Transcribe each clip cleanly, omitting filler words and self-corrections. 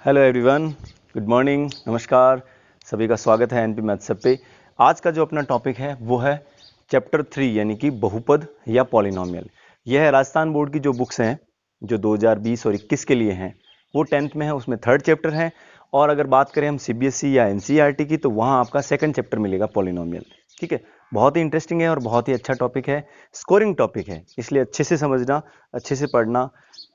Hello everyone, good morning, नमस्कार। सभी का स्वागत है एनपी मैथ्स पे। आज का जो अपना टॉपिक है वो है चैप्टर 3 यानी कि बहुपद या पॉलिनोमियल। यह है राजस्थान बोर्ड की जो बुक्स हैं जो 2020 और 21 के लिए हैं, वो 10th में है, उसमें 3rd चैप्टर है। और अगर बात करें हम सीबीएसई या एनसीईआरटी की तो वहाँ आपका 2nd चैप्टर मिलेगा पॉलिनोमियल। ठीक है, बहुत ही इंटरेस्टिंग है और बहुत ही अच्छा टॉपिक है, स्कोरिंग टॉपिक है, इसलिए अच्छे से समझना, अच्छे से पढ़ना।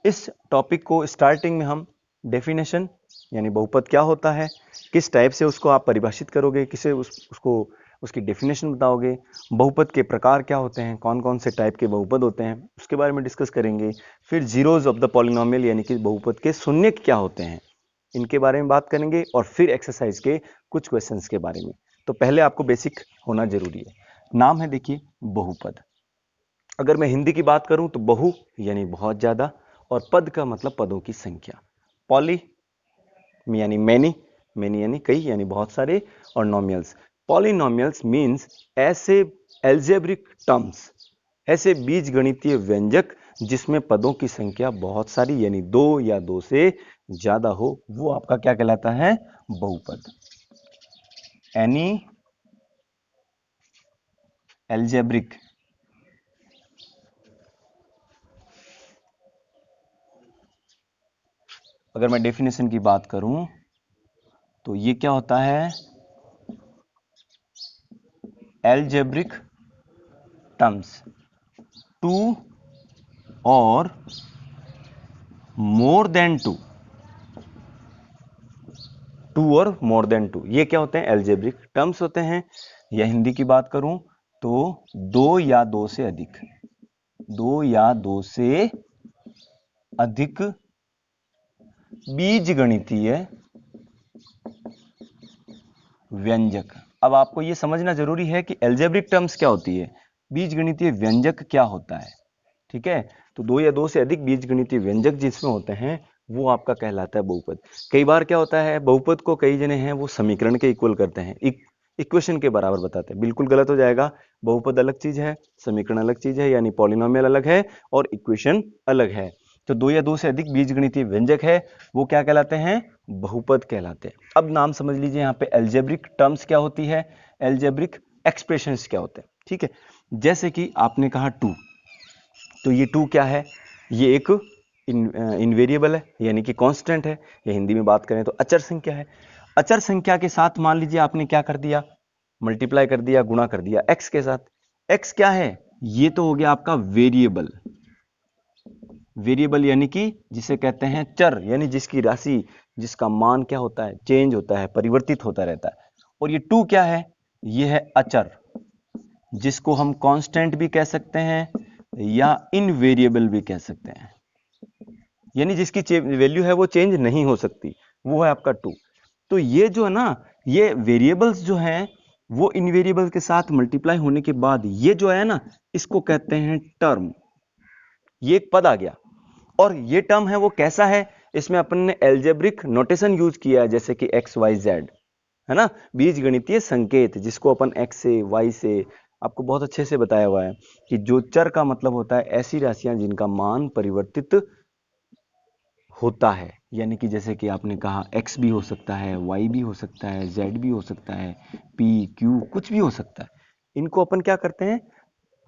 इस टॉपिक को स्टार्टिंग में हम डेफिनेशन यानी बहुपद क्या होता है, किस टाइप से उसको आप परिभाषित करोगे, किसे उसको उसकी डेफिनेशन बताओगे, बहुपद के प्रकार क्या होते हैं, कौन कौन से टाइप के बहुपद होते हैं, उसके बारे में डिस्कस करेंगे। फिर जीरोज ऑफ द पॉलिनोमियल यानी कि बहुपद के शून्य क्या होते हैं, इनके बारे में बात करेंगे। और फिर एक्सरसाइज के कुछ क्वेश्चंस के बारे में। तो पहले आपको बेसिक होना जरूरी है। नाम है देखिए बहुपद। अगर मैं हिंदी की बात करूं तो बहु यानी बहुत ज्यादा, और पद का मतलब पदों की संख्या। पॉली यानी मैनी, मैनी यानी कई यानी बहुत सारे, और नॉमियल्स। पॉलिनोमियल्स मीन्स ऐसे एल्जेब्रिक टर्म्स, ऐसे बीज गणितीय व्यंजक जिसमें पदों की संख्या बहुत सारी यानी 2 या 2 से ज्यादा हो, वो आपका क्या कहलाता है, बहुपद। एनी एल्जेब्रिक अगर मैं डेफिनेशन की बात करूं तो ये क्या होता है, एल्जेब्रिक टर्म्स 2 और मोर देन 2, 2 और मोर देन 2, ये क्या होते हैं, एल्जेब्रिक टर्म्स होते हैं। या हिंदी की बात करूं तो 2 या 2 से अधिक, 2 या 2 से अधिक बीजगणितीय व्यंजक। अब आपको यह समझना जरूरी है कि एल्जेब्रिक टर्म्स क्या होती है, बीजगणितीय व्यंजक क्या होता है। ठीक है, तो 2 या 2 से अधिक बीजगणितीय व्यंजक जिसमें होते हैं वो आपका कहलाता है बहुपद। कई बार क्या होता है, बहुपद को कई जने हैं वो समीकरण के इक्वल करते हैं, इक्वेशन के बराबर बताते हैं, बिल्कुल गलत हो जाएगा। बहुपद अलग चीज है, समीकरण अलग चीज है, यानी पॉलिनोमियल अलग है और इक्वेशन अलग है। तो 2 या 2 से अधिक बीजगणितीय व्यंजक है वो क्या कहलाते हैं, बहुपद कहलाते हैं। अब नाम समझ लीजिए, यहाँ पे एल्जेब्रिक टर्म्स क्या होती है, एल्जेब्रिक एक्सप्रेशंस क्या होते हैं। ठीक है, जैसे कि आपने कहा 2, तो ये 2 क्या है, ये एक इनवेरिएबल है यानी कि कांस्टेंट है, या हिंदी में बात करें तो अचर संख्या है। अचर संख्या के साथ मान लीजिए आपने क्या कर दिया, मल्टीप्लाई कर दिया, गुणा कर दिया x के साथ। x क्या है, ये तो हो गया आपका वेरिएबल। वेरिएबल यानी कि जिसे कहते हैं चर, यानी जिसकी राशि, जिसका मान क्या होता है, चेंज होता है, परिवर्तित होता रहता है। और ये 2 क्या है, ये है अचर, जिसको हम कांस्टेंट भी कह सकते हैं या इनवेरिएबल भी कह सकते हैं, यानी जिसकी वैल्यू है वो चेंज नहीं हो सकती, वो है आपका 2। तो ये जो है ना, ये वेरिएबल्स जो हैं वो इनवेरिएबल के साथ मल्टीप्लाई होने के बाद ये जो है ना, इसको कहते हैं टर्म। ये एक पद आ गया, और ये टर्म है वो कैसा है, इसमें अपन ने एल्जेब्रिक नोटेशन यूज किया है, जैसे कि एक्स वाई जेड, है ना, बीज गणितीय संकेत, जिसको अपन एक्स से वाई से, आपको बहुत अच्छे से बताया हुआ है कि जो चर का मतलब होता है ऐसी राशियां जिनका मान परिवर्तित होता है, यानी कि जैसे कि आपने कहा x भी हो सकता है, y भी हो सकता है, z भी हो सकता है, p q कुछ भी हो सकता है। इनको अपन क्या करते हैं,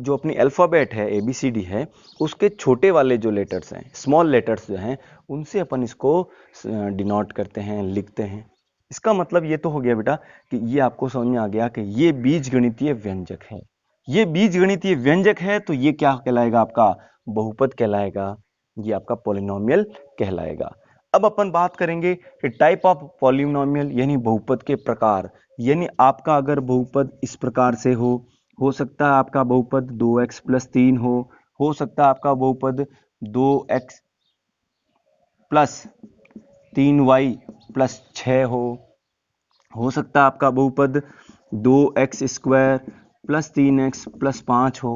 जो अपनी अल्फाबेट है ABCD है, उसके छोटे वाले जो लेटर्स हैं, स्मॉल लेटर्स जो हैं, उनसे अपन इसको डिनोट करते हैं, लिखते हैं। इसका मतलब ये तो हो गया बेटा कि ये आपको समझ में आ गया कि ये बीजगणितीय व्यंजक है। ये बीजगणितीय व्यंजक है तो ये क्या कहलाएगा, आपका बहुपद कहलाएगा, ये आपका पॉलिनोमियल कहलाएगा। अब अपन बात करेंगे कि टाइप ऑफ पॉलिनोमियल यानी बहुपद के प्रकार। यानी आपका अगर बहुपद इस प्रकार से हो सकता है आपका बहुपद 2x + 3 हो सकता है आपका बहुपद 2x + 3y + 6 हो सकता है आपका बहुपद 2x² + 3x + 5 हो।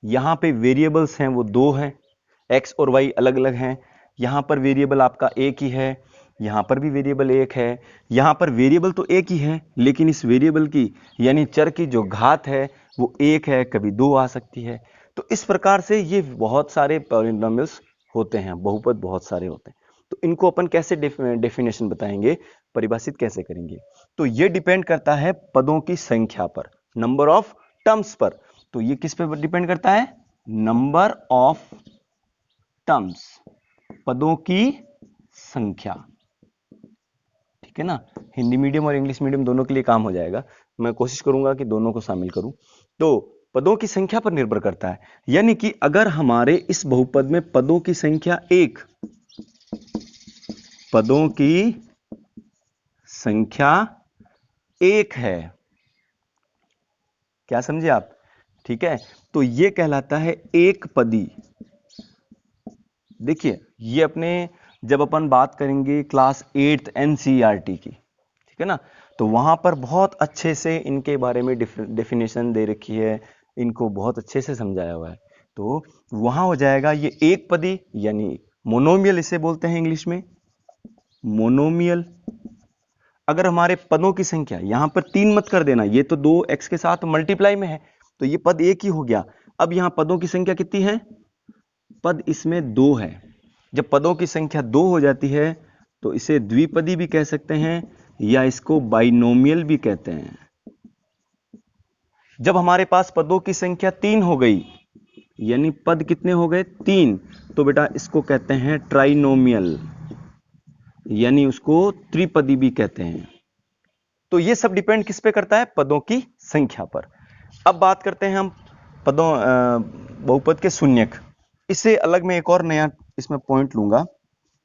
यहाँ पे वेरिएबल्स हैं वो 2 हैं, x और y अलग अलग हैं। यहाँ पर वेरिएबल आपका एक ही है, यहाँ पर भी वेरिएबल एक है। यहाँ पर वेरिएबल तो एक ही है, लेकिन इस वेरिएबल की यानी चर की जो घात है वो एक है, कभी 2 आ सकती है। तो इस प्रकार से ये बहुत सारे पॉलिनोमियल्स होते हैं, बहुपद बहुत सारे होते हैं। तो इनको अपन कैसे डेफिनेशन बताएंगे, परिभाषित कैसे करेंगे? तो ये डिपेंड करता है पदों की संख्या पर, नंबर ऑफ टर्म्स पर। तो ये किस पर डिपेंड करता है? नंबर ऑफ टर्म्स, पदों की संख्या। ठीक है ना? हिंदी मीडियम और इंग्लिश मीडियम दोनों के लिए काम हो जाएगा, मैं कोशिश करूंगा कि दोनों को शामिल करूं। तो पदों की संख्या पर निर्भर करता है, यानी कि अगर हमारे इस बहुपद में पदों की संख्या एक, पदों की संख्या एक है, क्या समझे आप? ठीक है, तो ये कहलाता है एक पदी। देखिए ये अपने जब अपन बात करेंगे क्लास 8th एनसीईआरटी की, ठीक है ना, तो वहां पर बहुत अच्छे से इनके बारे में डेफिनेशन दे रखी है, इनको बहुत अच्छे से समझाया हुआ है। तो वहां हो जाएगा ये एक पदी, यानी मोनोमियल इसे बोलते हैं इंग्लिश में, मोनोमियल। अगर हमारे पदों की संख्या, यहां पर 3 मत कर देना, ये तो 2x के साथ मल्टीप्लाई में है, तो ये पद एक ही हो गया। अब यहां पदों की संख्या कितनी है? पद इसमें 2 है। जब पदों की संख्या 2 हो जाती है तो इसे द्विपदी भी कह सकते हैं या इसको बाइनोमियल भी कहते हैं। जब हमारे पास पदों की संख्या 3 हो गई, यानी पद कितने हो गए? 3, तो बेटा इसको कहते हैं ट्राइनोमियल, यानी उसको त्रिपदी भी कहते हैं। तो ये सब डिपेंड किस पे करता है? पदों की संख्या पर। अब बात करते हैं हम पदों बहुपद के शून्यक। इससे अलग मैं एक और नया इसमें पॉइंट लूंगा,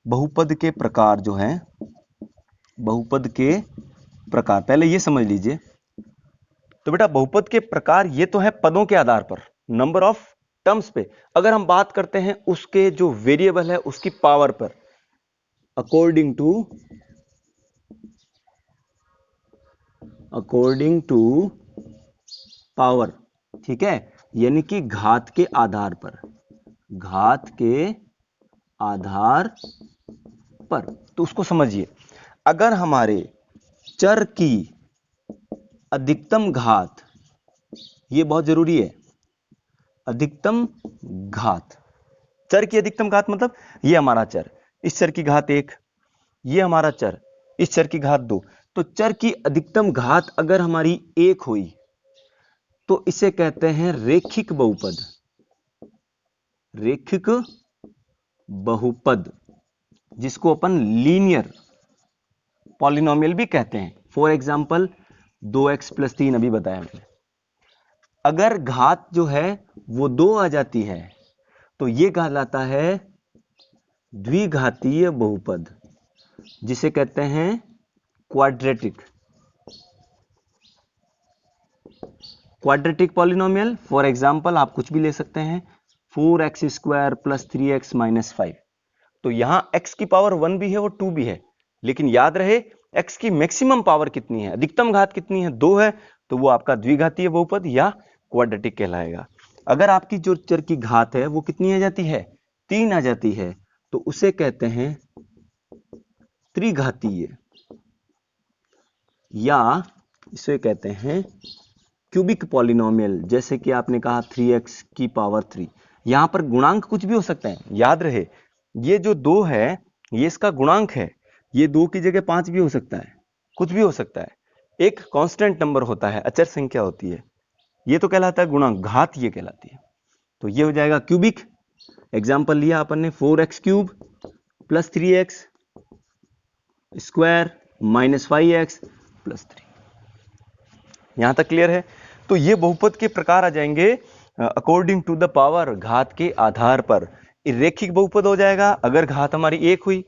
बहुपद के प्रकार जो हैं, बहुपद के प्रकार पहले ये समझ लीजिए। तो बेटा बहुपद के प्रकार ये तो है पदों के आधार पर, नंबर ऑफ टर्म्स पे। अगर हम बात करते हैं उसके जो वेरिएबल है उसकी पावर पर, अकॉर्डिंग टू पावर, ठीक है, यानी कि घात के आधार पर, घात के आधार पर। तो उसको समझिए, अगर हमारे चर की अधिकतम घात, ये बहुत जरूरी है, अधिकतम घात, चर की अधिकतम घात मतलब ये हमारा चर, इस चर की घात 1, ये हमारा चर, इस चर की घात 2, तो चर की अधिकतम घात अगर हमारी 1 हुई तो इसे कहते हैं रेखिक बहुपद, रेखिक बहुपद, जिसको अपन लीनियर पॉलिनोमियल भी कहते हैं। फॉर एग्जाम्पल 2x + 3 अभी बताया मैंने, अगर घात जो है वो 2 आ जाती है तो यह कहलाता है द्विघातीय बहुपद, जिसे कहते हैं quadratic, quadratic polynomial. For example आप कुछ भी ले सकते हैं, 4x² + 3x - 5। तो यहां x की पावर 1 भी है और 2 भी है, लेकिन याद रहे x की मैक्सिमम पावर कितनी है, अधिकतम घात कितनी है, 2 है, तो वो आपका द्विघातीय बहुपद या क्वाड्रेटिक कहलाएगा। अगर आपकी जो चर की घात है वो कितनी आ जाती है? 3 आ जाती है, तो उसे कहते हैं त्रिघातीय, या इसे कहते हैं क्यूबिक पॉलिनोमियल। जैसे कि आपने कहा 3x⁻³ यहां पर गुणांक कुछ भी हो सकता है, याद रहे ये जो 2 है ये इसका गुणांक है, ये 2 की जगह 5 भी हो सकता है, कुछ भी हो सकता है, एक कांस्टेंट नंबर होता है, अचर संख्या होती है, ये तो कहलाता है गुणांक, घात ये कहलाती है। तो ये हो जाएगा क्यूबिक। एग्जाम्पल लिया अपन ने 4x³ + 3x² - 5x + 3। यहां तक क्लियर है? तो ये बहुपद के प्रकार आ जाएंगे अकॉर्डिंग टू द पावर, घात के आधार पर। रेखिक बहुपद हो जाएगा अगर घात हमारी 1 हुई,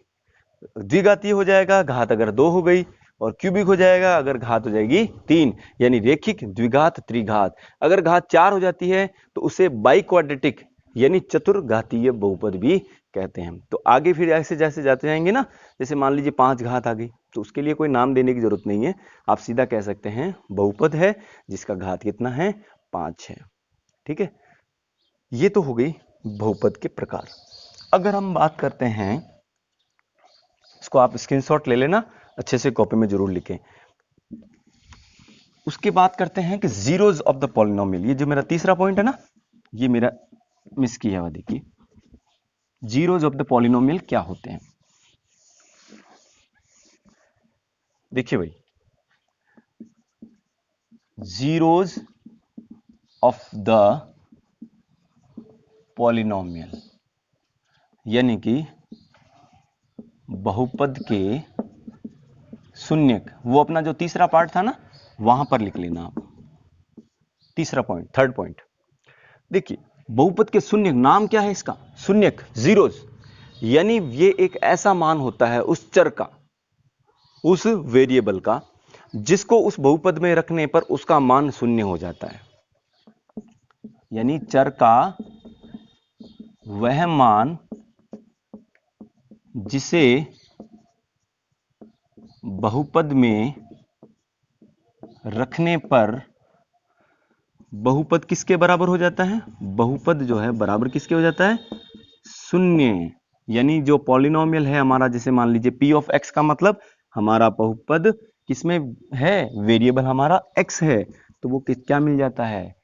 द्विघातीय हो जाएगा घात अगर 2 हो गई, और क्यूबिक हो जाएगा अगर घात हो जाएगी 3, यानी रेखिक, द्विघात, त्रिघात। अगर घात 4 हो जाती है तो उसे बाइक्वाड्रेटिक यानी चतुर्घातीय बहुपद भी कहते हैं। तो आगे फिर ऐसे जैसे जाते जाएंगे ना, जैसे मान लीजिए 5 घात आ गई, तो उसके लिए कोई नाम देने की जरूरत नहीं है, आप सीधा कह सकते हैं बहुपद है जिसका घात कितना है? 5 है। ठीक है, ये तो हो गई बहुपद के प्रकार। अगर हम बात करते हैं, इसको आप स्क्रीनशॉट ले लेना, अच्छे से कॉपी में जरूर लिखें। उसके बात करते हैं कि जीरोज ऑफ द पॉलिनोमियल, ये जो मेरा तीसरा पॉइंट है ना, ये मेरा मिस किया हुआ, देखिए जीरोज ऑफ द पॉलिनोमियल क्या होते हैं। देखिए भाई, जीरोज ऑफ द पॉलिनोमियल, यानी कि बहुपद के शून्यक, वो अपना जो तीसरा पार्ट था ना, वहां पर लिख लेना आप, तीसरा पॉइंट, थर्ड पॉइंट। देखिए, बहुपद के शून्यक, नाम क्या है इसका? शून्यक, जीरोज, यानी ये एक ऐसा मान होता है उस चर का, उस वेरिएबल का, जिसको उस बहुपद में रखने पर उसका मान शून्य हो जाता है। यानी चर का वह मान जिसे बहुपद में रखने पर बहुपद किसके बराबर हो जाता है? बहुपद जो है बराबर किसके हो जाता है? शून्य। यानी जो पॉलिनोमियल है हमारा, जैसे मान लीजिए p ऑफ x का मतलब हमारा बहुपद किसमें है? वेरिएबल हमारा x है, तो वो क्या मिल जाता है?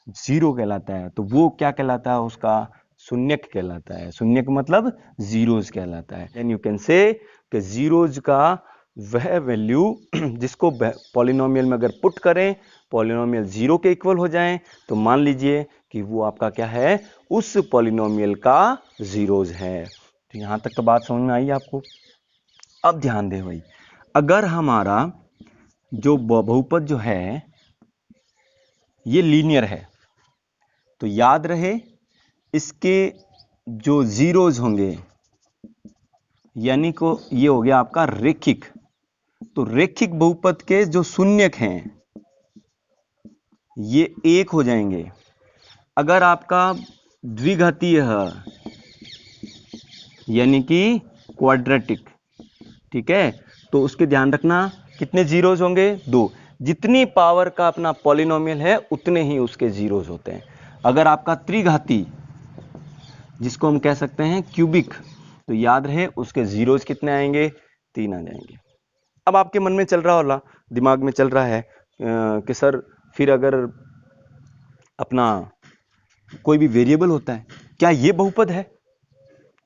जीरो कहलाता है। तो वो क्या कहलाता है? उसका शून्यक कहलाता है। शून्यक मतलब जीरोज कहलाता है। एंड यू कैन से कि जीरोज का वह वैल्यू जिसको पॉलिनोमियल में अगर पुट करें, पॉलिनोमियल जीरो के इक्वल हो जाएं, तो मान लीजिए कि वो आपका क्या है? उस पॉलिनोमियल का जीरोज है। तो यहां तक तो बात समझ में आई आपको। अब ध्यान दें भाई, अगर हमारा जो बहुपद जो है ये लीनियर है, तो याद रहे इसके जो जीरोज होंगे, यानी को ये हो गया आपका रेखिक। तो रेखिक बहुपद के जो शून्यक हैं ये एक हो जाएंगे। अगर आपका द्विघातीय है, यानी कि क्वाड्रेटिक, ठीक है, तो उसके ध्यान रखना कितने जीरोज होंगे? 2। जितनी पावर का अपना पॉलिनोमियल है उतने ही उसके जीरोज होते हैं। अगर आपका त्रिघाती, जिसको हम कह सकते हैं क्यूबिक, तो याद रहे उसके जीरोज कितने आएंगे? 3 आ जाएंगे। अब आपके मन में चल रहा होला, दिमाग में चल रहा है कि सर फिर अगर अपना कोई भी वेरिएबल होता है, क्या ये बहुपद है?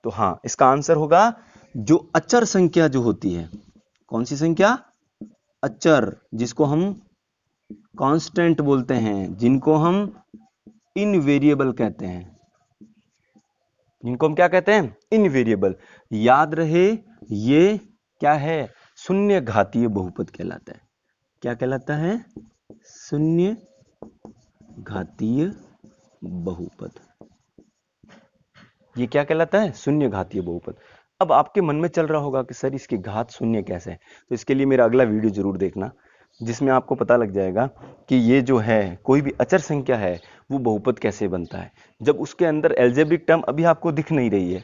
तो हाँ, इसका आंसर होगा जो अचर संख्या जो होती है। कौन सी संख्या? अचर, जिसको हम कांस्टेंट बोलते हैं, जिनको हम इनवेरिएबल कहते हैं। जिनको हम क्या कहते हैं? इनवेरिएबल। याद रहे ये क्या है? शून्य घातीय बहुपद कहलाता है। क्या कहलाता है? शून्य घातीय बहुपद। ये क्या कहलाता है? शून्य घातीय बहुपद। अब आपके मन में चल रहा होगा कि सर इसकी घात शून्य कैसे है? तो इसके लिए मेरा अगला वीडियो जरूर देखना, जिसमें आपको पता लग जाएगा कि ये जो है कोई भी अचर संख्या है वो बहुपद कैसे बनता है। जब उसके अंदर एल्जेब्रिक टर्म अभी आपको दिख नहीं रही है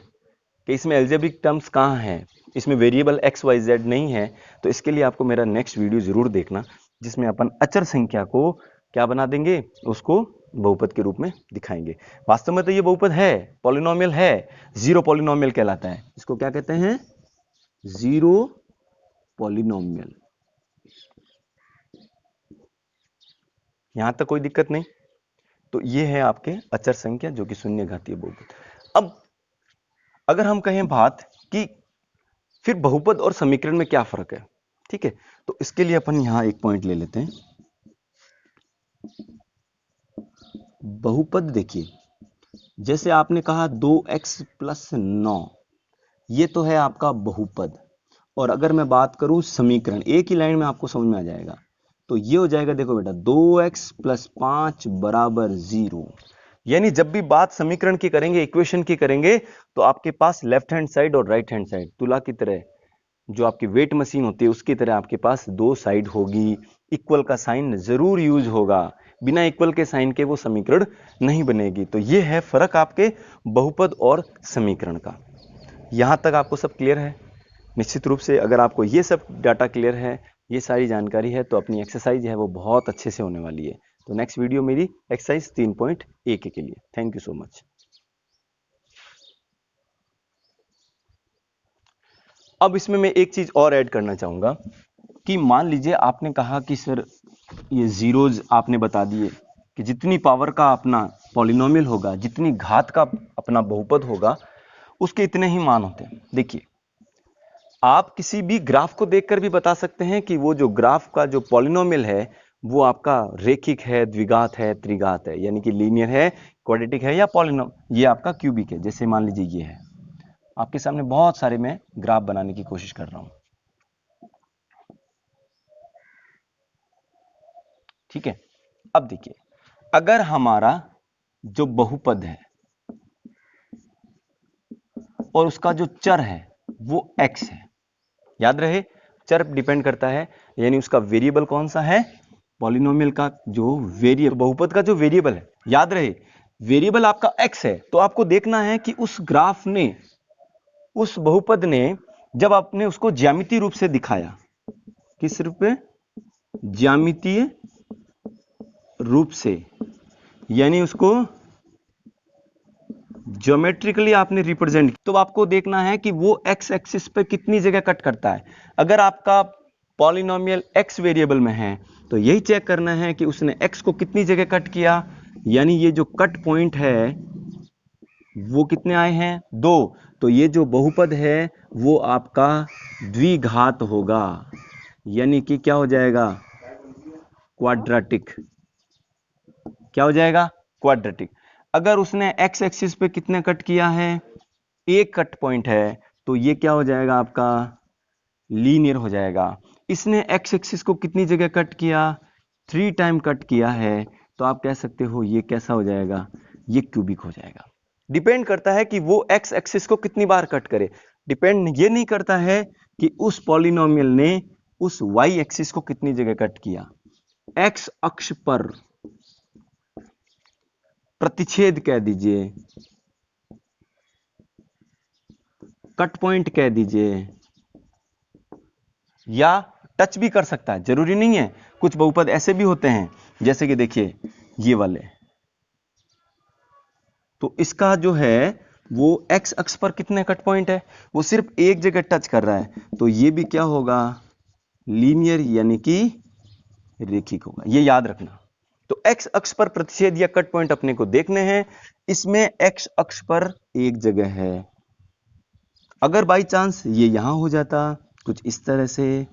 कि इसमें एल्जेब्रिक टर्म्स कहाँ हैं, इसमें वेरिएबल एक्स वाई जेड नहीं है, तो इसके लिए आपको मेरा नेक्स्ट वीडियो जरूर देखना, जिसमें अपन अचर संख्या को क्या बना देंगे? उसको बहुपद के रूप में दिखाएंगे। वास्तव में तो ये बहुपद है, पॉलिनोमियल है, जीरो पॉलिनोमियल कहलाता है। इसको क्या कहते हैं? Zero polynomial. यहां तक कोई दिक्कत नहीं? तो ये है आपके अचर संख्या जो कि शून्य घातीय बहुपद। अब अगर हम कहें बात कि फिर बहुपद और समीकरण में क्या फर्क है, ठीक है, तो इसके लिए अपन यहां एक पॉइंट ले लेते हैं। बहुपद देखिए, जैसे आपने कहा 2x + 9, ये तो है आपका बहुपद। और अगर मैं बात करूं समीकरण, एक ही लाइन में आपको समझ में आ जाएगा, तो ये हो जाएगा, देखो बेटा, 2x + 5 = 0। यानी जब भी बात समीकरण की करेंगे, इक्वेशन की करेंगे, तो आपके पास लेफ्ट हैंड साइड और राइट हैंड साइड, तुला की तरह, जो आपकी वेट मशीन होती है उसकी तरह आपके पास दो साइड होगी। इक्वल का साइन जरूर यूज होगा, बिना इक्वल के साइन के वो समीकरण नहीं बनेगी। तो ये है फर्क आपके बहुपद और समीकरण का। यहां तक आपको सब क्लियर है? निश्चित रूप से अगर आपको ये सब डाटा क्लियर है, ये सारी जानकारी है, तो अपनी एक्सरसाइज है वो बहुत अच्छे से होने वाली है। तो नेक्स्ट वीडियो मेरी एक्सरसाइज 3.1 के लिए। Thank you so much. अब इसमें मैं एक चीज और ऐड करना चाहूंगा कि मान लीजिए आपने कहा कि सर ये जीरोज आपने बता दिए कि जितनी पावर का अपना पॉलिनोमियल होगा, जितनी घात का अपना बहुपद होगा, उसके इतने ही मान होते हैं। देखिए, आप किसी भी ग्राफ को देखकर भी बता सकते हैं कि वो जो ग्राफ का जो पॉलिनोमियल है वो आपका रेखिक है, द्विघात है, त्रिघात है, यानी कि लीनियर है, क्वाड्रेटिक है या ये आपका क्यूबिक है। जैसे मान लीजिए ये है, आपके सामने बहुत सारे मैं ग्राफ बनाने की कोशिश कर रहा हूं, ठीक है। अब देखिए, अगर हमारा जो बहुपद है और उसका जो चर है वो x है, याद रहे चर डिपेंड करता है, यानी उसका वेरिएबल कौन सा है, पॉलिनोमियल का जो वेरिएबल, बहुपद का जो वेरिएबल है, याद रहे वेरिएबल आपका x है। तो आपको देखना है कि उस ग्राफ ने, उस बहुपद ने जब आपने उसको ज्यामितीय रूप से दिखाया, किस रूप में, ज्यामितीय रूप से, यानी उसको ज्योमेट्रिकली आपने रिप्रेजेंट, तो आपको देखना है कि वो एक्स एक्सिस पे कितनी जगह कट करता है। अगर आपका पॉलिनोमियल एक्स वेरिएबल में है तो यही चेक करना है कि उसने एक्स को कितनी जगह कट किया, यानी ये जो कट पॉइंट है वो कितने आए हैं, 2। तो ये जो बहुपद है वो आपका द्विघात होगा, यानी कि क्या हो जाएगा, क्वाड्रेटिक। क्या हो जाएगा, क्वाड्रेटिक। अगर उसने एक्स एक्सिस पे कितने कट किया है, एक कट पॉइंट है, तो ये क्या हो जाएगा आपका, लीनियर हो जाएगा। इसने एक्स एक्सिस को कितनी जगह कट किया, 3 टाइम कट किया है, तो आप कह सकते हो ये कैसा हो जाएगा, ये क्यूबिक हो जाएगा। डिपेंड करता है कि वो एक्स एक्सिस को कितनी बार कट करे, डिपेंड ये नहीं करता है कि उस पॉलिनोमियल ने उस वाई एक्सिस को कितनी जगह कट किया। एक्स अक्ष पर प्रतिच्छेद कह दीजिए, कट पॉइंट कह दीजिए, या टच भी कर सकता है, जरूरी नहीं है। कुछ बहुपद ऐसे भी होते हैं, जैसे कि देखिए ये वाले, तो इसका जो है वो एक्स अक्ष पर कितने कट पॉइंट है, वो सिर्फ एक जगह टच कर रहा है, तो ये भी क्या होगा, लीनियर यानी कि रेखिक होगा, ये याद रखना। तो एक्स अक्ष पर प्रतिच्छेद या कट पॉइंट अपने को देखने हैं, इसमें एक्स अक्ष पर एक जगह है। अगर बाई चांस ये यहां हो जाता कुछ इस तरह से,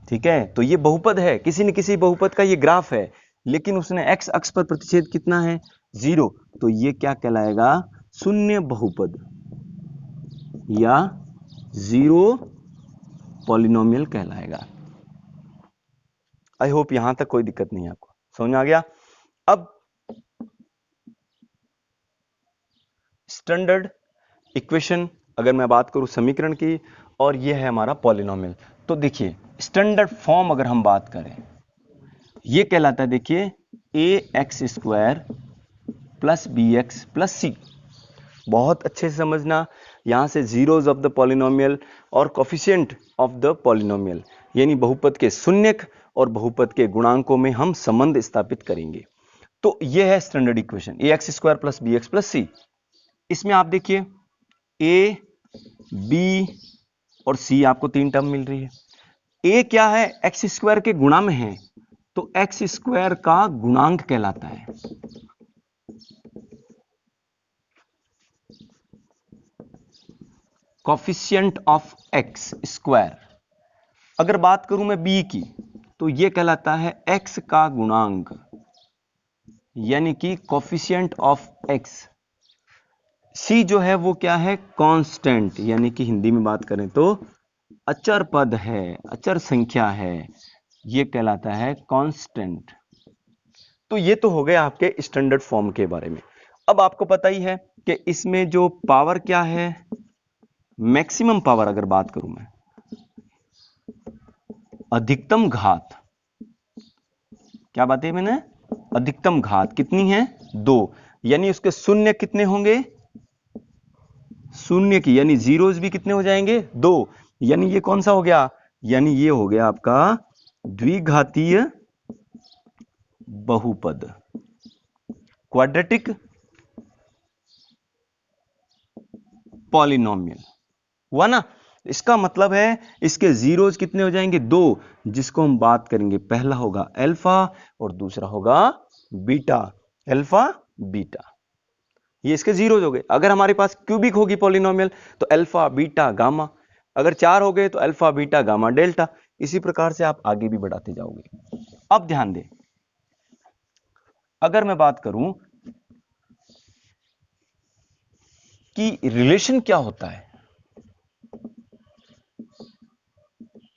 ठीक है, तो ये बहुपद है, किसी न किसी बहुपद का ये ग्राफ है, लेकिन उसने एक्स अक्ष पर प्रतिच्छेद कितना है, 0, तो ये क्या कहलाएगा, शून्य बहुपद या 0 पॉलिनोमियल कहलाएगा। आई होप यहां तक कोई दिक्कत नहीं है, आपको समझ में आ गया। अब स्टैंडर्ड इक्वेशन अगर मैं बात करूं समीकरण की, और ये है हमारा पॉलिनोमियल, तो देखिए स्टैंडर्ड फॉर्म अगर हम बात करें, ये कहलाता है, देखिए A X square plus B X plus C. बहुत अच्छे से समझना, यहां से जीरोज ऑफ द पॉलिनोमियल और कोफिशिएंट ऑफ द पॉलिनोमियल, यानी बहुपद के शून्यक और बहुपद के गुणांकों में हम संबंध स्थापित करेंगे। तो यह है standard equation, A X square plus B X plus C. इसमें आप देखिए ए, बी और सी, आपको 3 टर्म मिल रही है। ए क्या है, एक्स स्क्वायर के गुणा में है, तो एक्स स्क्वायर का गुणांक कहलाता है। Coefficient of x square. अगर बात करूं मैं बी की, तो यह कहलाता है एक्स का गुणांक, यानी कि कोफिशिएंट ऑफ एक्स। सी जो है वो क्या है, कांस्टेंट, यानी कि हिंदी में बात करें तो अचर पद है, अचर संख्या है, ये कहलाता है कांस्टेंट। तो ये तो हो गया आपके स्टैंडर्ड फॉर्म के बारे में। अब आपको पता ही है कि इसमें जो पावर क्या है, मैक्सिमम पावर अगर बात करूं मैं, अधिकतम घात, क्या बात है मैंने, अधिकतम घात कितनी है, 2, यानी उसके शून्य कितने होंगे, शून्य की, यानी जीरोज भी कितने हो जाएंगे, 2, यानी ये कौन सा हो गया, यानी ये हो गया आपका द्विघातीय बहुपद, क्वाड्रेटिक पॉलिनोमियल हुआ ना। इसका मतलब है इसके जीरोज कितने हो जाएंगे, 2, जिसको हम बात करेंगे, पहला होगा अल्फा और दूसरा होगा बीटा, अल्फा बीटा, ये इसके जीरोज हो गए। अगर हमारे पास क्यूबिक होगी पॉलिनोमियल तो अल्फा बीटा गामा, अगर 4 हो गए तो अल्फा बीटा गामा डेल्टा। इसी प्रकार से आप आगे भी बढ़ाते जाओगे। अब ध्यान दें, अगर मैं बात करूं कि रिलेशन क्या होता है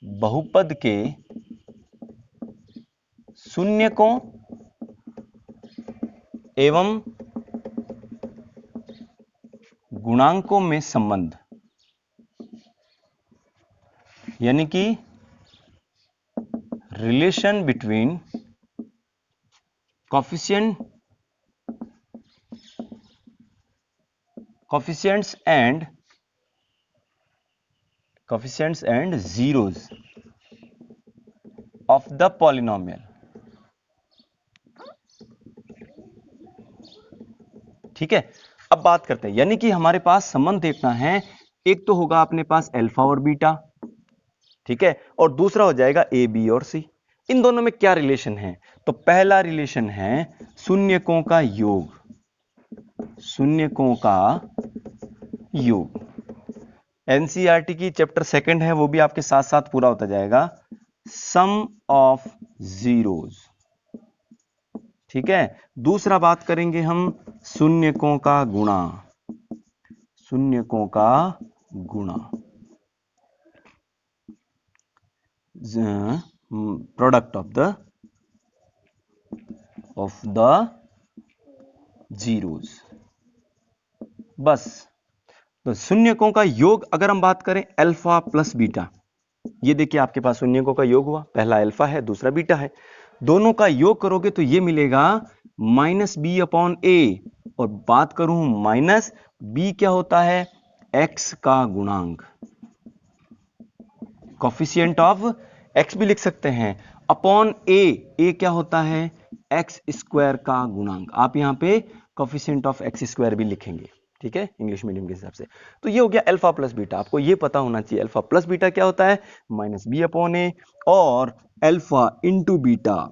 बहुपद के शून्यकों एवं गुणांकों में संबंध, यानी कि relation between coefficients and zeros of the polynomial। ठीक है, अब बात करते हैं, यानी कि हमारे पास संबंध देखना है। एक तो होगा अपने पास अल्फा और बीटा, ठीक है, और दूसरा हो जाएगा ए बी और सी। इन दोनों में क्या रिलेशन है? तो पहला रिलेशन है शून्यकों का योग, शून्यकों का योग। एनसीईआरटी की चैप्टर 2 है, वो भी आपके साथ साथ पूरा होता जाएगा। सम ऑफ जीरोज, ठीक है। दूसरा बात करेंगे हम शून्यकों का गुणा, शून्यकों का गुणा, प्रोडक्ट ऑफ द जीरोज। बस, तो शून्यकों का योग अगर हम बात करें अल्फा प्लस बीटा, ये देखिए आपके पास शून्यकों का योग हुआ, पहला अल्फा है दूसरा बीटा है, दोनों का योग करोगे तो ये मिलेगा माइनस बी अपॉन ए। और बात करूं माइनस बी क्या होता है? एक्स का गुणांक, कोफिशिएंट ऑफ एक्स भी लिख सकते हैं, अपॉन ए क्या होता है? एक्स स्क्वायर का गुणांक। आप यहां पे कोफिशिएंट ऑफ एक्स स्क्वायर भी लिखेंगे, ठीक है, इंग्लिश मीडियम के हिसाब से। तो ये हो गया अल्फा प्लस बीटा। आपको ये पता होना चाहिए अल्फा प्लस बीटा क्या होता है, माइनस बी अपॉन ए, और अल्फा इंटू बीटा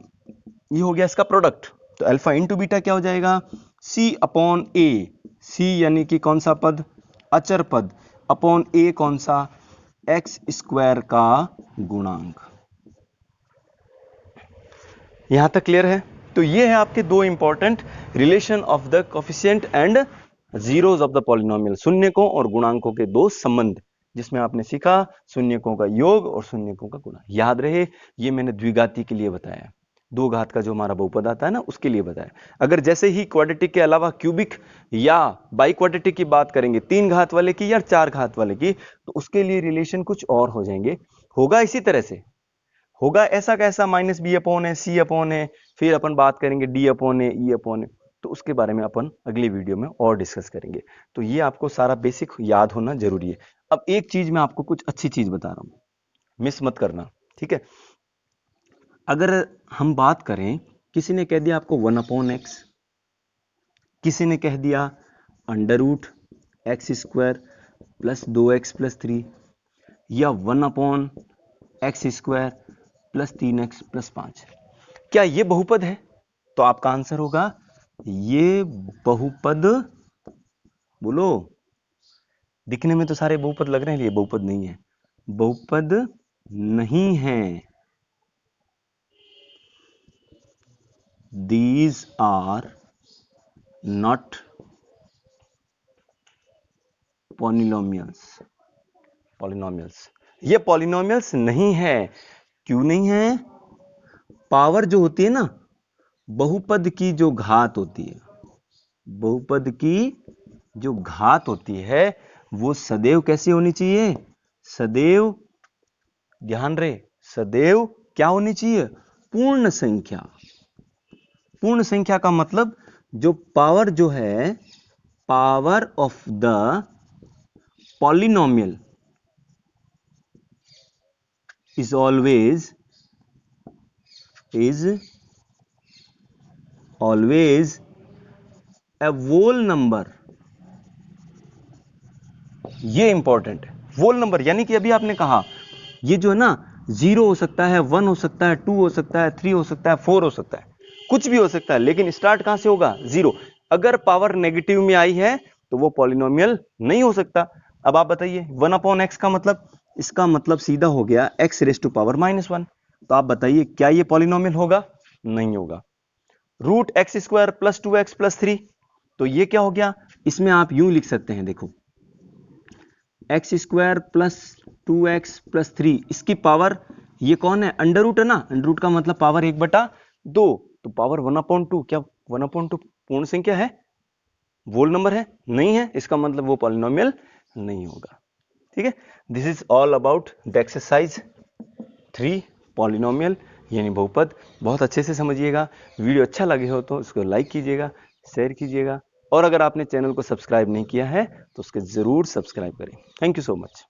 ये हो गया इसका प्रोडक्ट। तो अल्फा इंटू बीटा क्या हो जाएगा? सी अपॉन ए, सी यानी कि कौन सा पद? अचर पद, अपॉन ए कौन सा? एक्स स्क्वायर का गुणांक। यहां तक क्लियर है? तो ये है आपके दो important relation of the coefficient and zeros of the polynomial, शून्यकों और गुणांकों के दो संबंध, जिसमें आपने सीखा शून्यकों का योग और शून्यकों का गुणा। याद रहे, ये मैंने द्विघाती के लिए बताया, दो घात का जो हमारा बहुपद आता है ना, उसके लिए बताया। अगर जैसे ही क्वाड्रेटिक के अलावा क्यूबिक या बाई क्वाड्रेटिक की बात करेंगे, 3 घात वाले की या 4 घात वाले की, तो उसके लिए रिलेशन कुछ और हो जाएंगे। होगा इसी तरह से, होगा ऐसा कैसा, माइनस बी अपॉन है, सी अपॉन है, फिर अपन बात करेंगे डी अपॉन है, ई अपॉन है। तो उसके बारे में अपन अगली वीडियो में और डिस्कस करेंगे। तो ये आपको सारा बेसिक याद होना जरूरी है। अब एक चीज मैं आपको कुछ अच्छी चीज बता रहा हूं, मिस मत करना, ठीक है। अगर हम बात करें, किसी ने कह दिया आपको 1 अपॉन एक्स, किसी ने कह दिया under root x square plus 2x plus 3, या 1 upon x square plus 3x plus 5, क्या ये बहुपद है? तो आपका आंसर होगा ये बहुपद। बोलो, दिखने में तो सारे बहुपद लग रहे हैं, ये बहुपद नहीं है, बहुपद नहीं है। These are not polynomials, ये पॉलिनोमियल्स नहीं है। क्यों नहीं है? पावर जो होती है ना, बहुपद की जो घात होती है, बहुपद की जो घात होती है, वो सदैव कैसी होनी चाहिए? सदैव, ध्यान रहे, सदैव क्या होनी चाहिए? पूर्ण संख्या। पूर्ण संख्या का मतलब जो पावर जो है, power of the polynomial is always a whole number. ये इंपॉर्टेंट है, वोल नंबर, यानी कि अभी आपने कहा ये जो है ना, 0 हो सकता है, 1 हो सकता है, 2 हो सकता है, 3 हो सकता है, 4 हो सकता है, कुछ भी हो सकता है, लेकिन स्टार्ट कहां से होगा? 0। अगर पावर नेगेटिव में आई है तो वो पॉलिनोमियल नहीं हो सकता। अब आप बताइए 1 अपॉन एक्स का मतलब इसका मतलब सीधा हो गया x रेज टू पावर -1। तो आप बताइए क्या ये पॉलिनोमियल होगा? नहीं होगा। Root x square plus 2x plus 3, तो ये क्या हो गया? इसमें आप यूं लिख सकते हैं, देखो x square plus 2x plus 3, इसकी पावर ये कौन है? अंडर रूट है ना, अंडर रूट का मतलब पावर 1/2, तो पावर 1/2। क्या 1/2 पूर्ण संख्या है? वोल नंबर है? नहीं है, इसका मतलब वो पॉलिनोमियल नहीं होगा। ठीक है, this is all about the exercise 3 polynomial यानी बहुपद। बहुत अच्छे से समझिएगा। वीडियो अच्छा लगे हो तो इसको लाइक कीजिएगा, शेयर कीजिएगा, और अगर आपने चैनल को सब्सक्राइब नहीं किया है तो उसको जरूर सब्सक्राइब करें। Thank you so much.